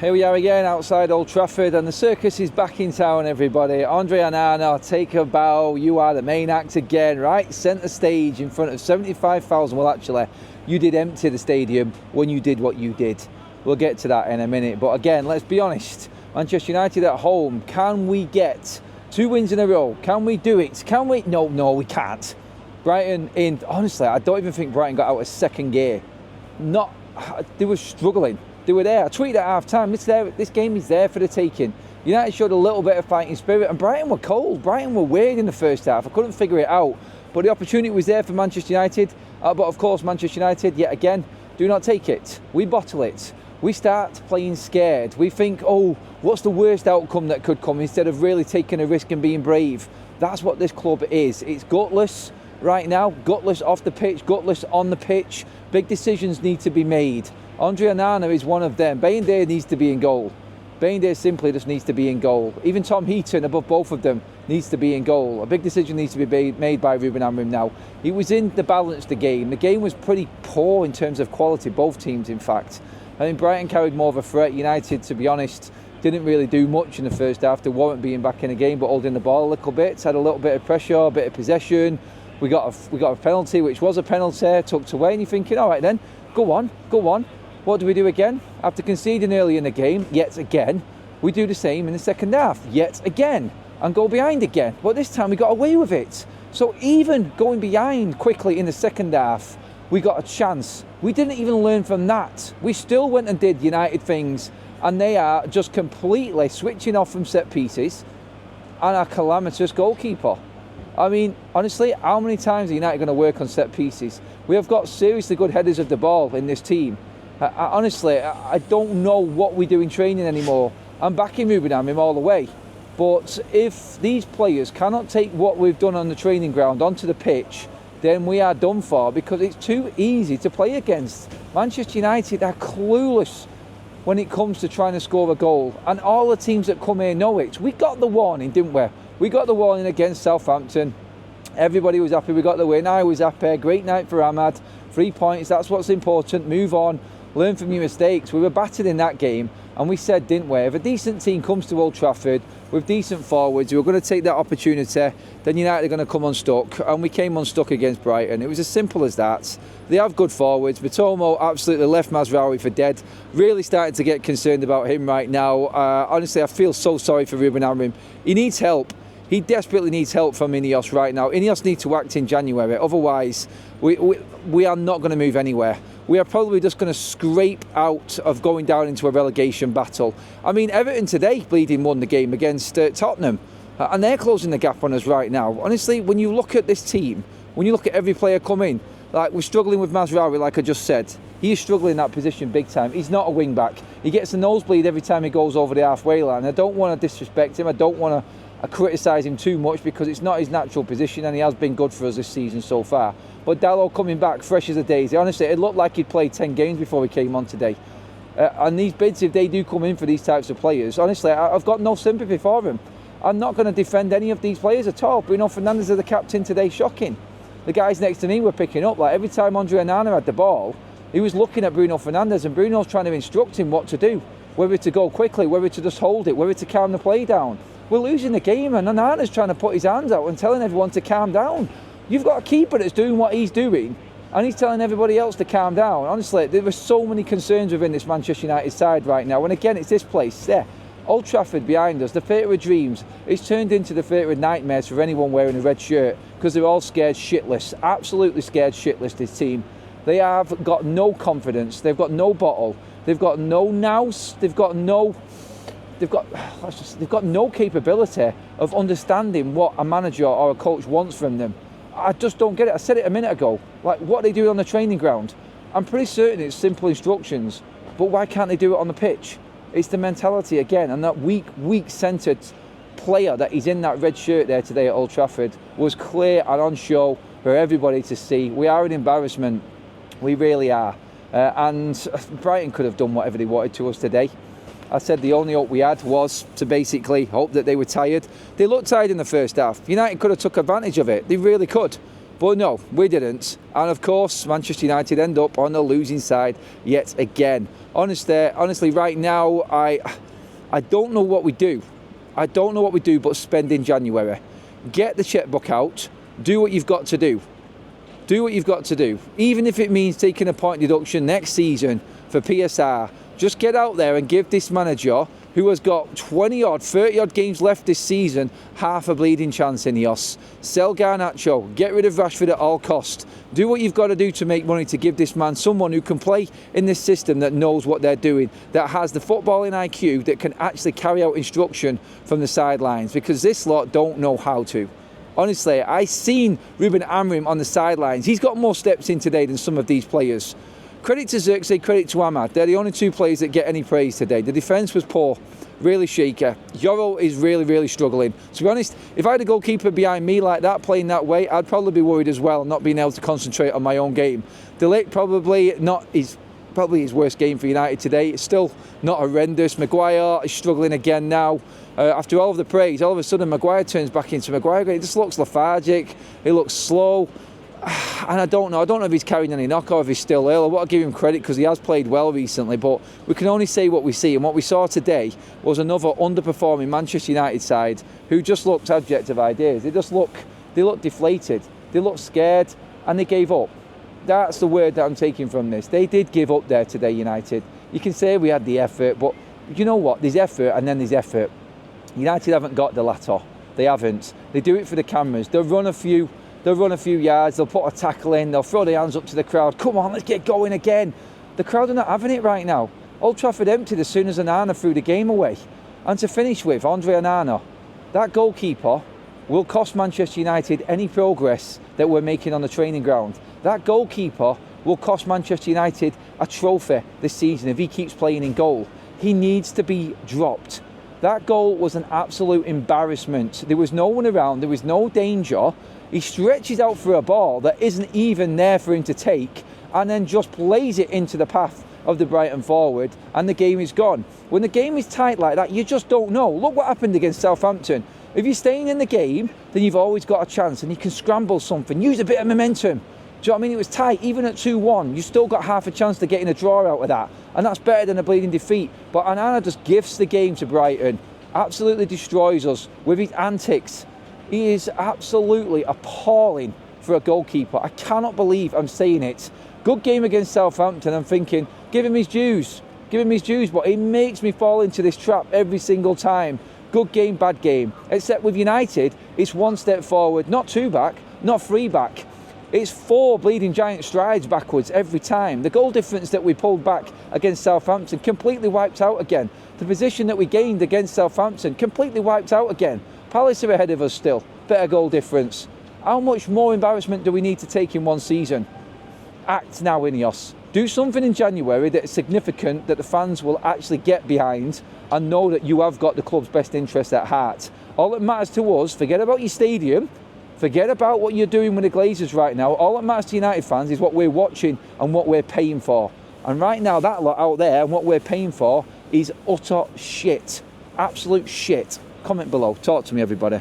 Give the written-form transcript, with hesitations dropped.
Here we are again outside Old Trafford, and the circus is back in town, everybody. ONANA, take a bow, you are the main act again, right? Centre stage in front of 75,000. Well, actually, you did empty the stadium when you did what you did. We'll get to that in a minute. But again, let's be honest, Manchester United at home, can we get 2 wins in a row? Can we do it? Can we? No, we can't. Brighton honestly, I don't even think Brighton got out of second gear. They were struggling. They were there. I tweeted at half-time, this game is there for the taking. United showed a little bit of fighting spirit, and Brighton were cold. Brighton were weird in the first half. I couldn't figure it out. But the opportunity was there for Manchester United. But of course, Manchester United, yet again, do not take it. We bottle it. We start playing scared. We think, oh, what's the worst outcome that could come, instead of really taking a risk and being brave. That's what this club is. It's gutless right now. Gutless off the pitch, gutless on the pitch. Big decisions need to be made. ONANA is one of them. Bayindir needs to be in goal. Bayindir simply just needs to be in goal. Even Tom Heaton, above both of them, needs to be in goal. A big decision needs to be made by Ruben Amorim now. He was in the balance the game. The game was pretty poor in terms of quality, both teams in fact. I think Brighton carried more of a threat. United, to be honest, didn't really do much in the first half. They weren't being back in the game, but holding the ball a little bit. Had a little bit of pressure, a bit of possession. We got a penalty, which was a penalty, tucked away, and you're thinking, all right then, go on. What do we do again? After conceding early in the game, yet again, we do the same in the second half, yet again, and go behind again. But this time we got away with it. So even going behind quickly in the second half, we got a chance. We didn't even learn from that. We still went and did United things, and they are just completely switching off from set pieces and a calamitous goalkeeper. I mean, honestly, how many times are United going to work on set pieces? We have got seriously good headers of the ball in this team. Honestly, I don't know what we do in training anymore. I'm backing Ruben Amorim all the way. But if these players cannot take what we've done on the training ground onto the pitch, then we are done for, because it's too easy to play against. Manchester United are clueless when it comes to trying to score a goal. And all the teams that come here know it. We got the warning, didn't we? We got the warning against Southampton. Everybody was happy we got the win. I was happy. Great night for Ahmad. 3 points, that's what's important. Move on. Learn from your mistakes. We were battered in that game, and we said, didn't we, if a decent team comes to Old Trafford with decent forwards who are going to take that opportunity, then United are going to come unstuck, and we came unstuck against Brighton. It was as simple as that. They have good forwards. Matomo absolutely left Mazraoui for dead. Really starting to get concerned about him right now. Honestly, I feel so sorry for Ruben Amorim. He needs help. He desperately needs help from Ineos right now. Ineos need to act in January. Otherwise, we are not going to move anywhere. We are probably just going to scrape out of going down into a relegation battle. I mean, Everton today bleeding won the game against Tottenham, and they're closing the gap on us right now. Honestly, when you look at this team, when you look at every player coming, like we're struggling with Mazraoui, like I just said. He is struggling in that position big time. He's not a wing back. He gets a nosebleed every time he goes over the halfway line. I don't want to disrespect him. I don't want to criticise him too much, because it's not his natural position, and he has been good for us this season so far. But Dalot coming back fresh as a daisy. Honestly, it looked like he'd played 10 games before he came on today. And these bids, if they do come in for these types of players, honestly, I've got no sympathy for them. I'm not going to defend any of these players at all. Bruno Fernandes is the captain today, shocking. The guys next to me were picking up. Like every time ONANA had the ball, he was looking at Bruno Fernandes, and Bruno's trying to instruct him what to do. Whether to go quickly, whether to just hold it, whether to calm the play down. We're losing the game, and ONANA's trying to put his hands out and telling everyone to calm down. You've got a keeper that's doing what he's doing, and he's telling everybody else to calm down. Honestly, there are so many concerns within this Manchester United side right now. And again, it's this place there. Old Trafford behind us, the theatre of dreams. It's turned into the theatre of nightmares for anyone wearing a red shirt, because they're all scared shitless. Absolutely scared shitless, this team. They have got no confidence. They've got no bottle. They've got no nous. They've got no capability of understanding what a manager or a coach wants from them. I just don't get it. I said it a minute ago. Like, what they do on the training ground, I'm pretty certain it's simple instructions, but why can't they do it on the pitch? It's the mentality again, and that weak-centred player that is in that red shirt there today at Old Trafford was clear and on show for everybody to see. We are an embarrassment. We really are. And Brighton could have done whatever they wanted to us today. I said the only hope we had was to basically hope that they were tired. They looked tired in the first half. United could have took advantage of it. They really could. But no, we didn't. And of course, Manchester United end up on the losing side yet again. Honestly, right now, I don't know what we do. I don't know what we do but spend in January. Get the checkbook out. Do what you've got to do. Do what you've got to do. Even if it means taking a point deduction next season for PSR. Just get out there and give this manager, who has got 20 odd, 30 odd games left this season, half a bleeding chance, Ineos. Sell Garnacho. Get rid of Rashford at all cost. Do what you've got to do to make money to give this man someone who can play in this system, that knows what they're doing, that has the footballing IQ, that can actually carry out instruction from the sidelines, because this lot don't know how to. Honestly, I seen Ruben Amorim on the sidelines. He's got more steps in today than some of these players. Credit to Xerxes, credit to Ahmad. They're the only two players that get any praise today. The defence was poor, really shaky. Yoro is really, really struggling. To be honest, if I had a goalkeeper behind me like that, playing that way, I'd probably be worried as well, not being able to concentrate on my own game. De Ligt probably his worst game for United today. It's still not horrendous. Maguire is struggling again now. After all of the praise, all of a sudden Maguire turns back into Maguire. He just looks lethargic. He looks slow. And I don't know if he's carrying any knock or if he's still ill. I want to give him credit because he has played well recently, but we can only say what we see. And what we saw today was another underperforming Manchester United side who just looked abject of ideas. They look deflated. They look scared, and they gave up. That's the word that I'm taking from this. They did give up there today, United. You can say we had the effort, but you know what? There's effort and then there's effort. United haven't got the latter. They haven't. They do it for the cameras. They'll run a few yards, they'll put a tackle in, they'll throw their hands up to the crowd. Come on, let's get going again. The crowd are not having it right now. Old Trafford emptied as soon as ONANA threw the game away. And to finish with, ONANA, that goalkeeper will cost Manchester United any progress that we're making on the training ground. That goalkeeper will cost Manchester United a trophy this season if he keeps playing in goal. He needs to be dropped. That goal was an absolute embarrassment. There was no one around, there was no danger. He stretches out for a ball that isn't even there for him to take, and then just plays it into the path of the Brighton forward, and the game is gone. When the game is tight like that, you just don't know. Look what happened against Southampton. If you're staying in the game, then you've always got a chance, and you can scramble something, use a bit of momentum. Do you know what I mean? It was tight. Even at 2-1, you still got half a chance to get in a draw out of that. And that's better than a bleeding defeat. But ONANA just gifts the game to Brighton. Absolutely destroys us with his antics. He is absolutely appalling for a goalkeeper. I cannot believe I'm saying it. Good game against Southampton. I'm thinking, give him his dues. Give him his dues. But he makes me fall into this trap every single time. Good game, bad game. Except with United, it's one step forward, not two back, not three back. It's 4 bleeding giant strides backwards every time. The goal difference that we pulled back against Southampton completely wiped out again. The position that we gained against Southampton completely wiped out again. Palace are ahead of us still. Better goal difference. How much more embarrassment do we need to take in one season? Act now, Ineos. Do something in January that is significant, that the fans will actually get behind and know that you have got the club's best interest at heart. All that matters to us, forget about your stadium. Forget about what you're doing with the Glazers right now. All that matters to United fans is what we're watching and what we're paying for. And right now, that lot out there and what we're paying for is utter shit. Absolute shit. Comment below. Talk to me, everybody.